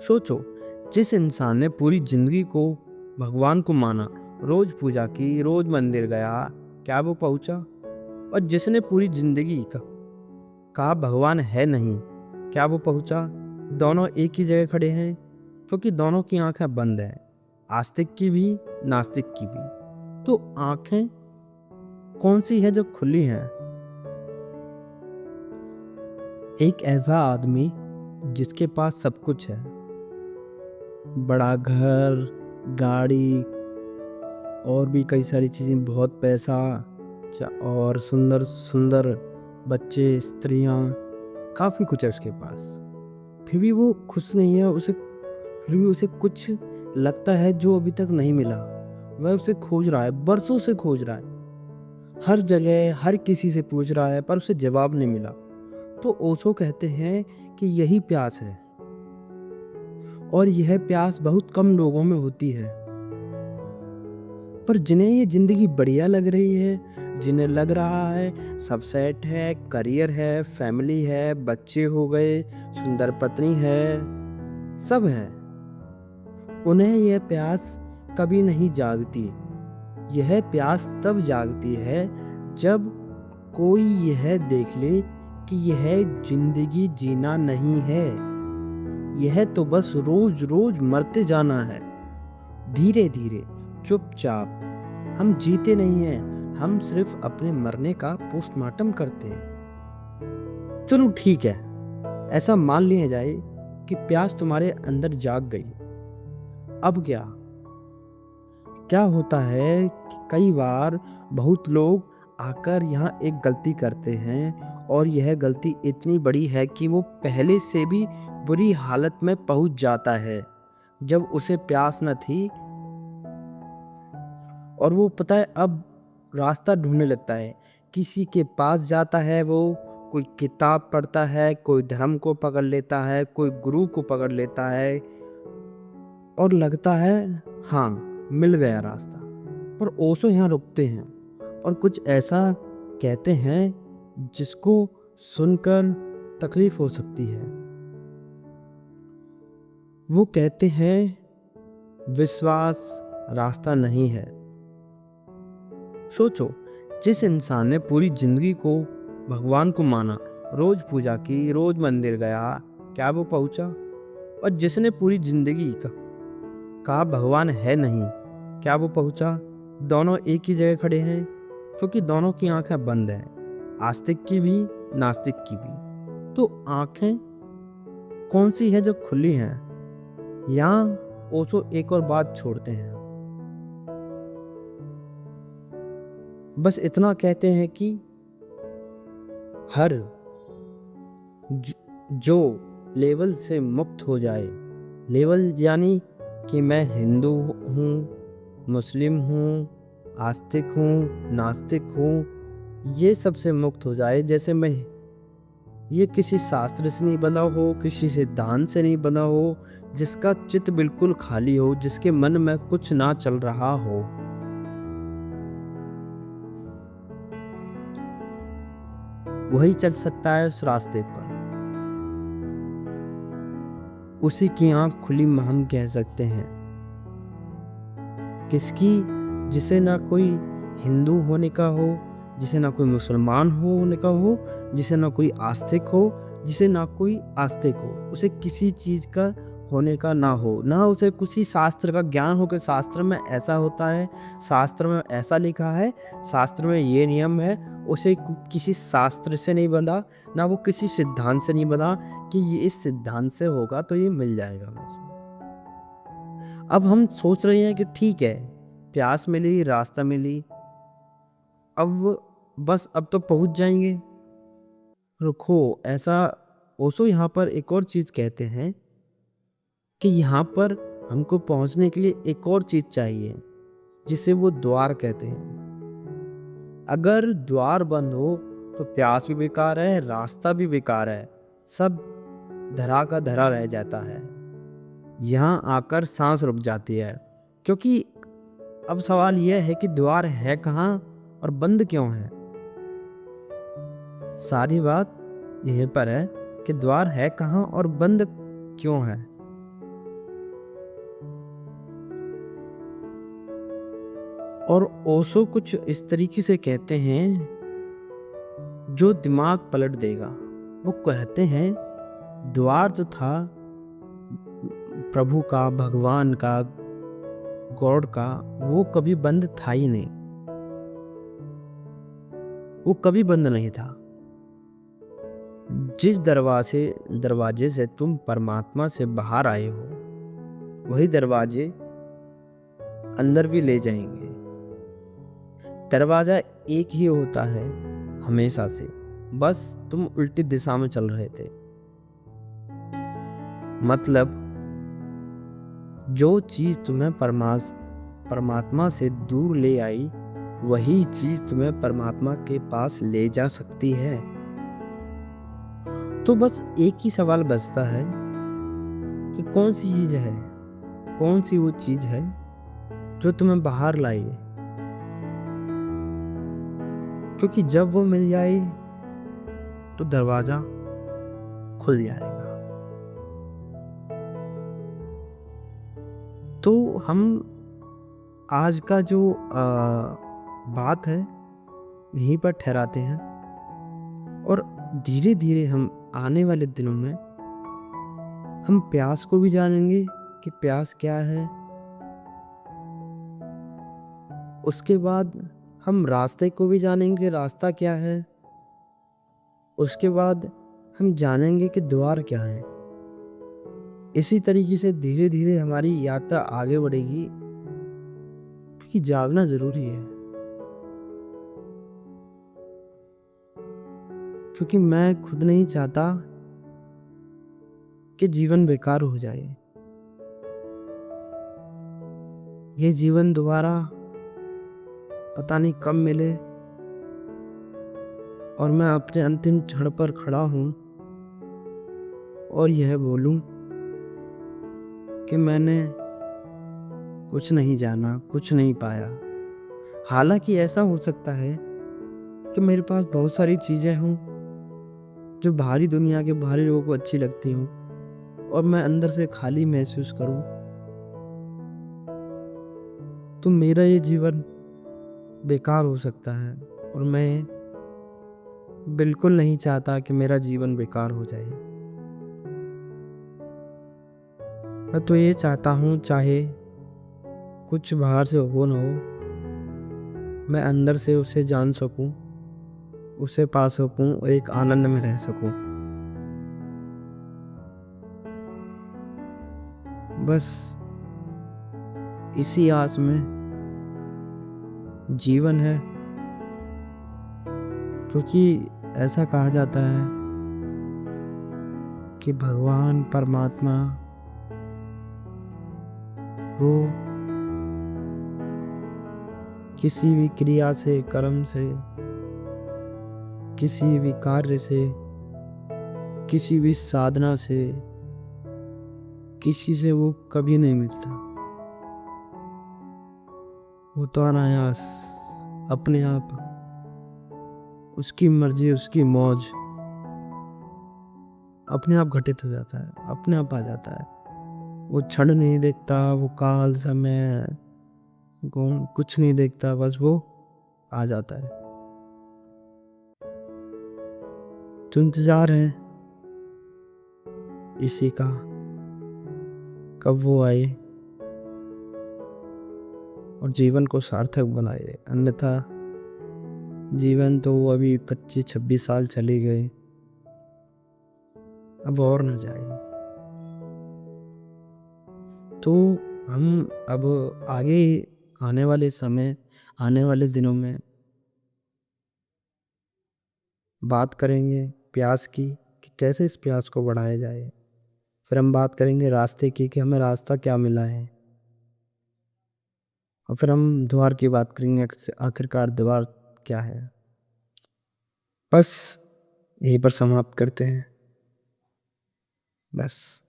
सोचो, जिस इंसान ने पूरी जिंदगी को भगवान को माना, रोज पूजा की, रोज मंदिर गया, क्या वो पहुंचा? और जिसने पूरी जिंदगी का कहा भगवान है नहीं, क्या वो पहुंचा? दोनों एक ही जगह खड़े हैं, क्योंकि दोनों की आंखें बंद हैं, आस्तिक की भी, नास्तिक की भी। तो आंखें कौन सी है जो खुली हैं? एक ऐसा आदमी जिसके पास सब कुछ है, बड़ा घर, गाड़ी और भी कई सारी चीज़ें, बहुत पैसा और सुंदर सुंदर बच्चे, स्त्रियां, काफ़ी कुछ है उसके पास। फिर भी वो खुश नहीं है। फिर भी उसे कुछ लगता है जो अभी तक नहीं मिला। वह उसे खोज रहा है, बरसों से खोज रहा है, हर जगह हर किसी से पूछ रहा है, पर उसे जवाब नहीं मिला। तो ओशो कहते हैं कि यही प्यास है, और यह प्यास बहुत कम लोगों में होती है। पर जिन्हें ये जिंदगी बढ़िया लग रही है, जिन्हें लग रहा है सब सेट है, करियर है, फैमिली है, बच्चे हो गए, सुंदर पत्नी है, सब है, उन्हें यह प्यास कभी नहीं जागती। यह प्यास तब जागती है जब कोई यह देख ले कि यह जिंदगी जीना नहीं है, यह तो बस रोज रोज मरते जाना है, धीरे धीरे, चुपचाप। हम जीते नहीं हैं, हम सिर्फ अपने मरने का पोस्टमार्टम करते हैं। चलो ठीक है, ऐसा मान लिया जाए कि प्यास तुम्हारे अंदर जाग गई। अब क्या क्या होता है कि कई बार बहुत लोग आकर यहाँ एक गलती करते हैं, और यह गलती इतनी बड़ी है कि वो पहले से भी बुरी हालत में पहुंच जाता है जब उसे प्यास न थी। और वो पता है अब रास्ता ढूंढने लगता है, किसी के पास जाता है, वो कोई किताब पढ़ता है, कोई धर्म को पकड़ लेता है, कोई गुरु को पकड़ लेता है, और लगता है हाँ, मिल गया रास्ता। पर ओशो यहाँ रुकते हैं और कुछ ऐसा कहते हैं जिसको सुनकर तकलीफ हो सकती है। वो कहते हैं विश्वास रास्ता नहीं है। सोचो, जिस इंसान ने पूरी जिंदगी को भगवान को माना, रोज पूजा की, रोज मंदिर गया, क्या वो पहुंचा? और जिसने पूरी जिंदगी का कहा भगवान है नहीं, क्या वो पहुंचा? दोनों एक ही जगह खड़े हैं, क्योंकि दोनों की आंखें बंद हैं, आस्तिक की भी, नास्तिक की भी। तो आंखें कौन सी है जो खुली हैं? यहाँ ओशो एक और बात छोड़ते हैं, बस इतना कहते हैं कि हर जो लेवल से मुक्त हो जाए, लेवल यानी कि मैं हिंदू हूँ, मुस्लिम हूँ, आस्तिक हूँ, नास्तिक हूँ, ये सब से मुक्त हो जाए। जैसे मैं ये किसी शास्त्र से नहीं बना हो, किसी सिद्धांत से नहीं बना हो, जिसका चित्त बिल्कुल खाली हो, जिसके मन में कुछ ना चल रहा हो, वही चल सकता है उस रास्ते पर। उसी की आंख खुली हम कह सकते हैं। किसकी? जिसे ना कोई हिंदू होने का हो, जिसे ना कोई मुसलमान होने का हो, जिसे ना कोई आस्तिक हो, जिसे ना कोई आस्तिक हो, उसे किसी चीज का होने का ना हो, ना उसे किसी शास्त्र का ज्ञान हो कि शास्त्र में ऐसा होता है, शास्त्र में ऐसा लिखा है, शास्त्र में ये नियम है। उसे किसी शास्त्र से नहीं बंधा, ना वो किसी सिद्धांत से नहीं बंधा कि ये इस सिद्धांत से होगा तो ये मिल जाएगा मुझे। अब हम सोच रहे हैं कि ठीक है, प्यास मिली, रास्ता मिली, अब बस अब तो पहुंच जाएंगे। रुको, ऐसा ओशो यहाँ पर एक और चीज कहते हैं कि यहाँ पर हमको पहुंचने के लिए एक और चीज चाहिए, जिसे वो द्वार कहते हैं। अगर द्वार बंद हो तो प्यास भी बेकार है, रास्ता भी बेकार है, सब धरा का धरा रह जाता है। यहाँ आकर सांस रुक जाती है, क्योंकि अब सवाल यह है कि द्वार है कहाँ और बंद क्यों है। सारी बात यहीं पर है कि द्वार है कहाँ और बंद क्यों है। और ओशो कुछ इस तरीके से कहते हैं जो दिमाग पलट देगा। वो कहते हैं द्वार जो था प्रभु का, भगवान का, गॉड का, वो कभी बंद था ही नहीं। वो कभी बंद नहीं था। जिस दरवाजे से तुम परमात्मा से बाहर आए हो, वही दरवाजे अंदर भी ले जाएंगे। दरवाजा एक ही होता है हमेशा से, बस तुम उल्टी दिशा में चल रहे थे। मतलब जो चीज तुम्हें परमात्मा से दूर ले आई, वही चीज तुम्हें परमात्मा के पास ले जा सकती है। तो बस एक ही सवाल बचता है कि कौन सी चीज है, कौन सी वो चीज है जो तुम्हें बाहर लाई। क्योंकि जब वो मिल जाए तो दरवाजा खुल जाएगा। तो हम आज का जो बात है यहीं पर ठहराते हैं, और धीरे धीरे हम आने वाले दिनों में हम प्यास को भी जानेंगे कि प्यास क्या है। उसके बाद हम रास्ते को भी जानेंगे, रास्ता क्या है। उसके बाद हम जानेंगे कि द्वार क्या है। इसी तरीके से धीरे धीरे हमारी यात्रा आगे बढ़ेगी, क्योंकि जागना जरूरी है। क्योंकि मैं खुद नहीं चाहता कि जीवन बेकार हो जाए। ये जीवन दोबारा पता नहीं कब मिले और मैं अपने अंतिम क्षण पर खड़ा हूं और यह बोलूं कि मैंने कुछ नहीं जाना, कुछ नहीं पाया। हालांकि ऐसा हो सकता है कि मेरे पास बहुत सारी चीजें हों जो बाहरी दुनिया के बाहरी लोगों को अच्छी लगती हों, और मैं अंदर से खाली महसूस करूं। तो मेरा ये जीवन बेकार हो सकता है, और मैं बिल्कुल नहीं चाहता कि मेरा जीवन बेकार हो जाए। मैं तो ये चाहता हूँ, चाहे कुछ बाहर से हो ना हो, मैं अंदर से उसे जान सकूं, उसे पा सकूं और एक आनंद में रह सकूं। बस इसी आस में जीवन है। क्योंकि ऐसा कहा जाता है कि भगवान परमात्मा वो किसी भी क्रिया से, कर्म से, किसी भी कार्य से, किसी भी साधना से, किसी से वो कभी नहीं मिलता। वो तो अनायास अपने आप, उसकी मर्जी, उसकी मौज अपने आप घटित हो जाता है, अपने आप आ जाता है। वो क्षण नहीं देखता, वो काल, समय, गुण कुछ नहीं देखता, बस वो आ जाता है। तो इंतजार है इसी का, कब वो आए और जीवन को सार्थक बनाए। अन्यथा जीवन तो अभी 25-26 साल चले गए, अब और न जाए। तो हम अब आगे आने वाले समय, आने वाले दिनों में बात करेंगे प्यास की, कि कैसे इस प्यास को बढ़ाया जाए। फिर हम बात करेंगे रास्ते की, कि हमें रास्ता क्या मिला है। और फिर हम द्वार की बात करेंगे, आखिरकार द्वार क्या है। बस यहीं पर समाप्त करते हैं। बस।